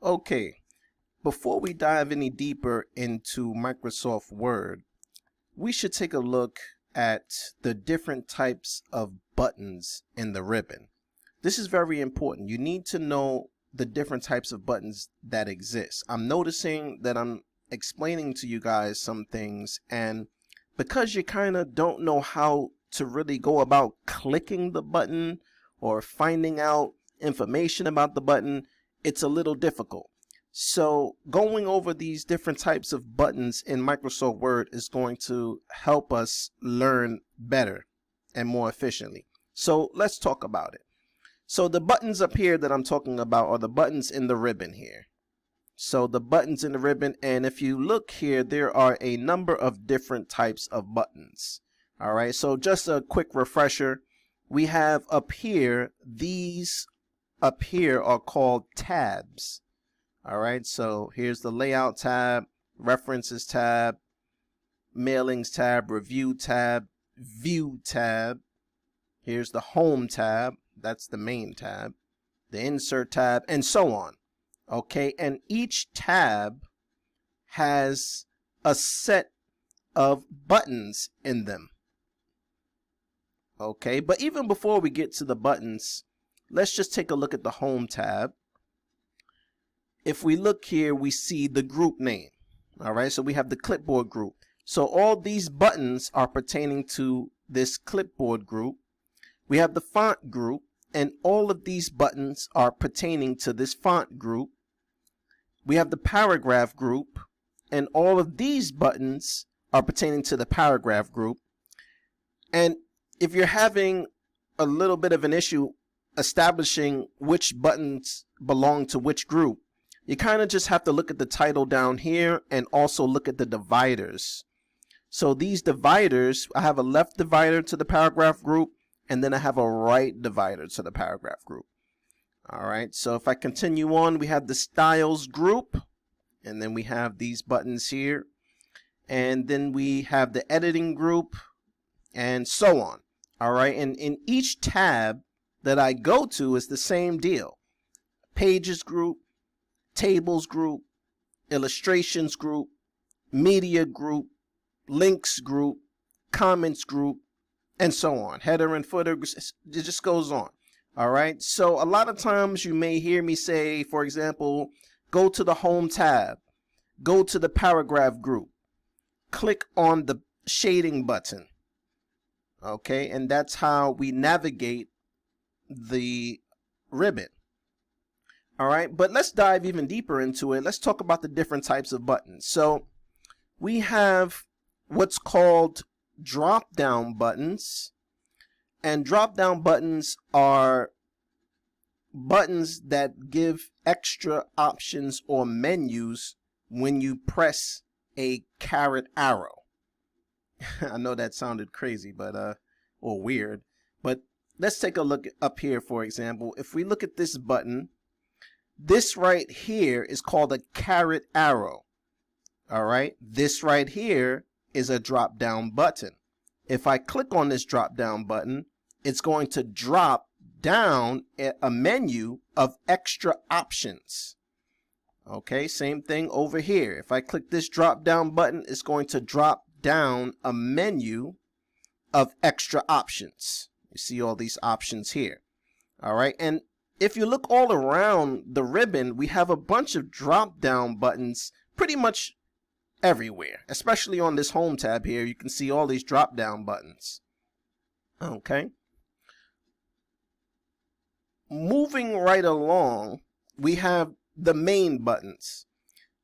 Okay, before we dive any deeper into Microsoft Word, we should take a look at the different types of buttons in the ribbon. This is very important. You need to know the different types of buttons that exist. I'm noticing that I'm explaining to you guys some things, and because you kind of don't know how to really go about clicking the button or finding out information about the button, it's a little difficult. So going over these different types of buttons in Microsoft Word is going to help us learn better and more efficiently. So let's talk about it. So the buttons up here that I'm talking about are the buttons in the ribbon here. So the buttons in the ribbon, and if you look here, there are a number of different types of buttons. All right, so just a quick refresher. We have up here, these up here are called tabs. All right, so here's the layout tab, references tab, mailings tab, review tab, view tab. Here's the home tab, that's the main tab, the insert tab, and so on. Okay, and each tab has a set of buttons in them. Okay, but even before we get to the buttons, let's just take a look at the home tab. If we look here, we see the group name. All right, so we have the clipboard group. So all these buttons are pertaining to this clipboard group. We have the font group, and all of these buttons are pertaining to this font group. We have the paragraph group, and all of these buttons are pertaining to the paragraph group. And if you're having a little bit of an issue establishing which buttons belong to which group, you kind of just have to look at the title down here and also look at the dividers. So these dividers, I have a left divider to the paragraph group, and then I have a right divider to the paragraph group. All right, so if I continue on, we have the styles group, and then we have these buttons here, and then we have the editing group, and so on. All right, and in each tab that I go to is the same deal. Pages group, tables group, illustrations group, media group, links group, comments group, and so on. Header and footer, it just goes on. All right, so a lot of times you may hear me say, for example, go to the home tab, go to the paragraph group, click on the shading button. Okay, and that's how we navigate the ribbon. All right, but let's dive even deeper into it. Let's talk about the different types of buttons. So we have what's called drop down buttons, and drop down buttons are buttons that give extra options or menus when you press a caret arrow. I know that sounded crazy, but or weird, but let's take a look up here. For example, if we look at this button, this right here is called a caret arrow. All right, this right here is a drop down button. If I click on this drop down button, it's going to drop down a menu of extra options. Okay, same thing over here. If I click this drop down button, it's going to drop down a menu of extra options. You see all these options here. All right, and if you look all around the ribbon, we have a bunch of drop down buttons pretty much everywhere, especially on this home tab here. You can see all these drop down buttons. Okay, moving right along, we have the main buttons.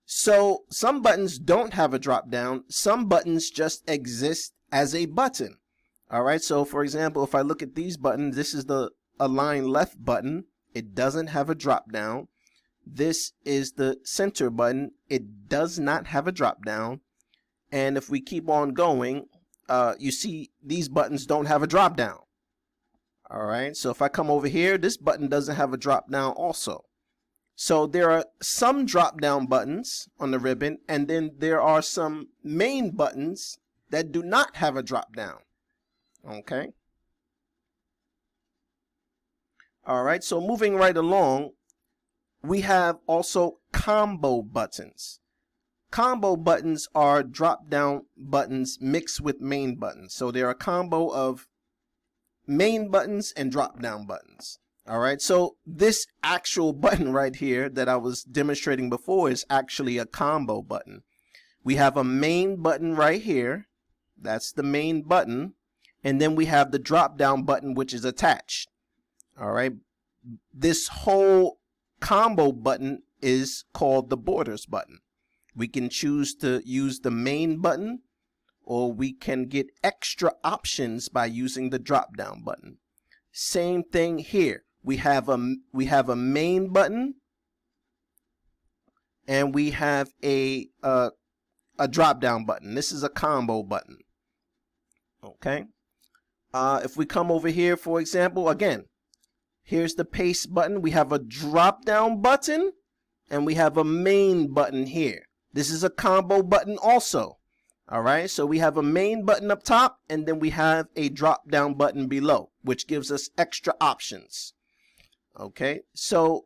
So some buttons don't have a drop down, some buttons just exist as a button. All right, so for example, if I look at these buttons, this is the align left button. It doesn't have a drop down. This is the center button. It does not have a drop down. And if we keep on going, you see these buttons don't have a drop down. All right, so if I come over here, this button doesn't have a drop down also. So there are some drop down buttons on the ribbon, and then there are some main buttons that do not have a drop down. Okay. All right, so moving right along, We have also combo buttons. Combo buttons are drop-down buttons mixed with main buttons. So they're a combo of main buttons and drop-down buttons. All right, so this actual button right here that I was demonstrating before is actually a combo button. We have a main button right here. That's the main button. And then we have the drop-down button, which is attached. All right, this whole combo button is called the borders button. We can choose to use the main button, or we can get extra options by using the drop down button. Same thing here. We have a main button, and we have a drop down button. This is a combo button. Okay. If we come over here, for example, again, here's the paste button. We have a drop down button, and we have a main button here. This is a combo button also. All right, so we have a main button up top, and then we have a drop down button below, which gives us extra options. Okay, so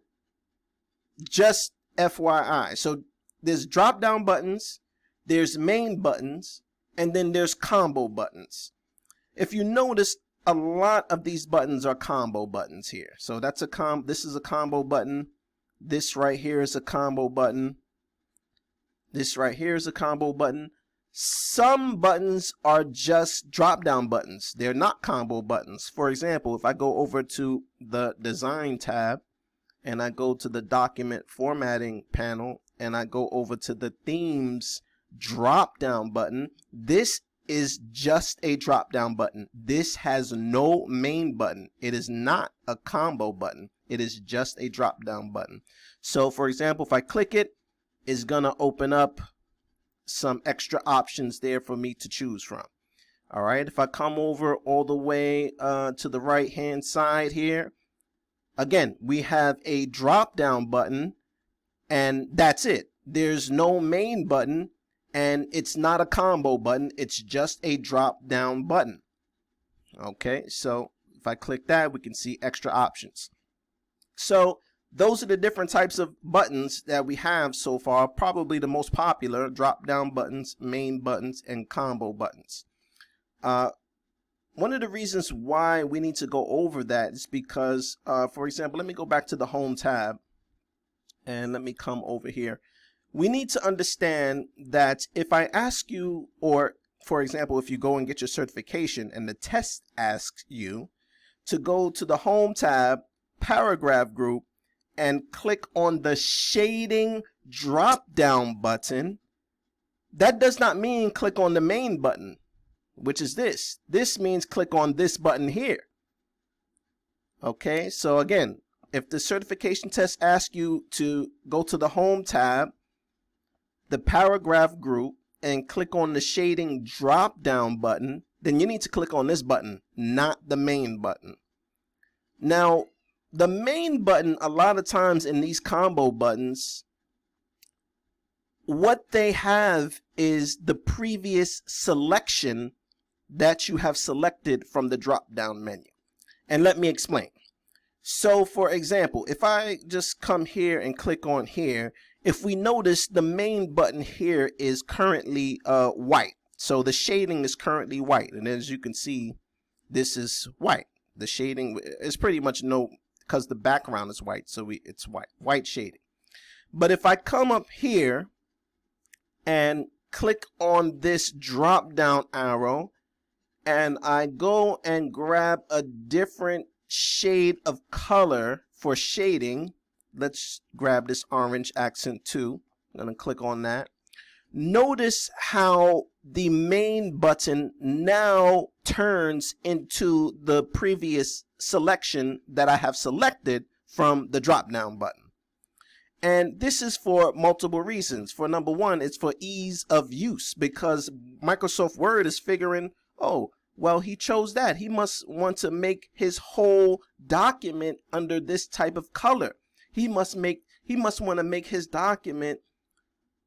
just FYI, so there's drop down buttons, there's main buttons, and then there's combo buttons. If you notice, a lot of these buttons are combo buttons here. So that's this is a combo button. This right here is a combo button. This right here is a combo button. Some buttons are just drop down buttons. They're not combo buttons. For example, if I go over to the design tab and I go to the document formatting panel and I go over to the themes drop down button, this is just a drop down button. This has no main button. It is not a combo button. It is just a drop down button. So for example, if I click it, it's gonna open up some extra options there for me to choose from. All right, if I come over all the way to the right hand side here, again, we have a drop down button, and that's it. There's no main button, and it's not a combo button. It's just a drop down button. Okay, so if I click that, we can see extra options. So those are the different types of buttons that we have so far. Probably the most popular: drop down buttons, main buttons, and combo buttons. One of the reasons why we need to go over that is because, for example, let me go back to the home tab and let me come over here. We need to understand that if I ask you, or for example, if you go and get your certification and the test asks you to go to the home tab, paragraph group, and click on the shading drop down button, that does not mean click on the main button, which is this. This means click on this button here. Okay, so again, if the certification test asks you to go to the home tab, the paragraph group, and click on the shading drop down button, then you need to click on this button, not the main button. Now, the main button, a lot of times in these combo buttons, what they have is the previous selection that you have selected from the drop down menu. And let me explain. So for example, if I just come here and click on here, if we notice, the main button here is currently white. So the shading is currently white. And as you can see, this is white. The shading is pretty much because the background is white, so it's white shading. But if I come up here and click on this drop down arrow and I go and grab a different shade of color for shading, let's grab this orange accent 2. I'm going to click on that. Notice how the main button now turns into the previous selection that I have selected from the drop down button. And this is for multiple reasons. For number one, it's for ease of use, because Microsoft Word is figuring, oh, well, he chose that. He must want to make his whole document under this type of color. He must want to make his document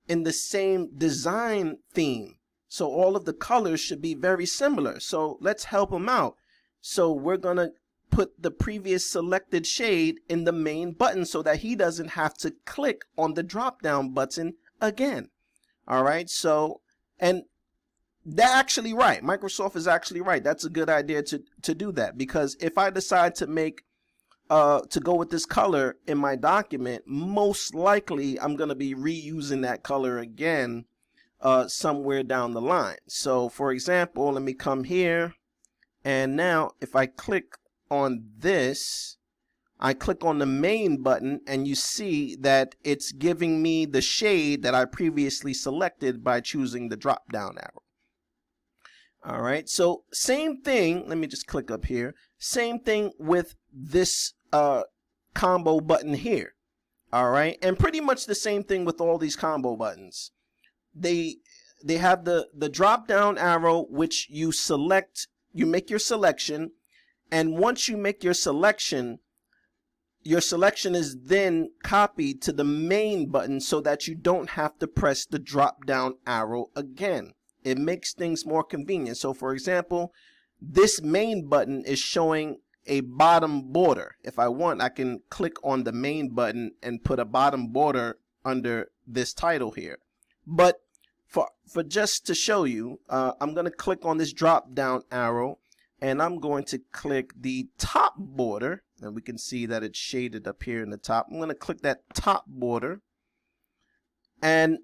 in the same design theme. So all of the colors should be very similar. So let's help him out. So we're going to put the previous selected shade in the main button so that he doesn't have to click on the drop down button again. All right, so, and they're actually right. Microsoft is actually right. That's a good idea to do that, because if I decide to make to go with this color in my document, most likely I'm going to be reusing that color again somewhere down the line. So for example, let me come here, and now if I click on this, I click on the main button, and you see that it's giving me the shade that I previously selected by choosing the drop down arrow. All right, so same thing, let me just click up here, same thing with this combo button here. All right, and pretty much the same thing with all these combo buttons. They have the drop down arrow, which you select, you make your selection, and once you make your selection is then copied to the main button so that you don't have to press the drop down arrow again. It makes things more convenient. So for example, this main button is showing a bottom border. If I want, I can click on the main button and put a bottom border under this title here. But for just to show you, I'm going to click on this drop down arrow, and I'm going to click the top border, and we can see that it's shaded up here in the top. I'm going to click that top border, and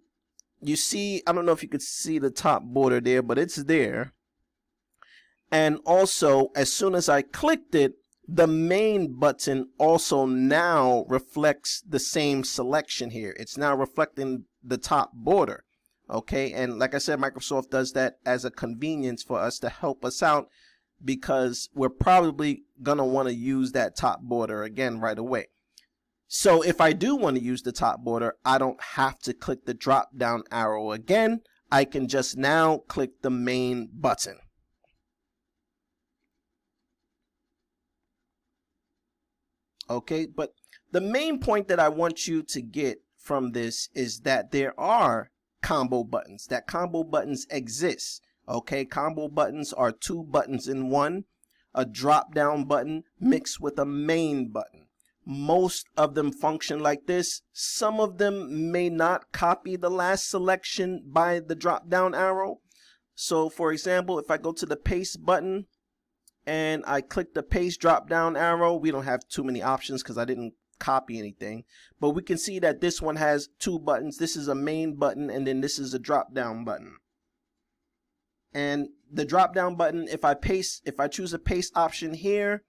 you see, I don't know if you could see the top border there, but it's there. And also, as soon as I clicked it, the main button also now reflects the same selection here. It's now reflecting the top border. Okay, and like I said, Microsoft does that as a convenience for us to help us out, because we're probably going to want to use that top border again right away. So if I do want to use the top border, I don't have to click the drop down arrow again. I can just now click the main button. Okay, but the main point that I want you to get from this is that there are combo buttons. That combo buttons exist. Okay, combo buttons are two buttons in one, a drop down button mixed with a main button. Most of them function like this. Some of them may not copy the last selection by the drop down arrow. So for example, if I go to the paste button and I click the paste drop down arrow, we don't have too many options because I didn't copy anything, but we can see that this one has two buttons. This is a main button, and then this is a drop down button. And the drop down button, if I choose a paste option here,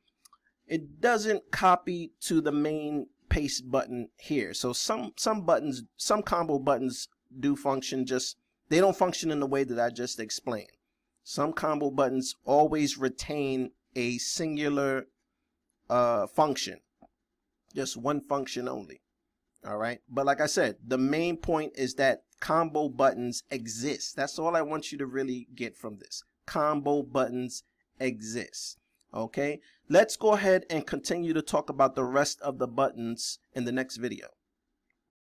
it doesn't copy to the main paste button here. So some buttons, some combo buttons do function, just they don't function in the way that I just explained. Some combo buttons always retain a singular function, just one function only. All right, but like I said, the main point is that combo buttons exist. That's all I want you to really get from this. Combo buttons exist. Okay, let's go ahead and continue to talk about the rest of the buttons in the next video.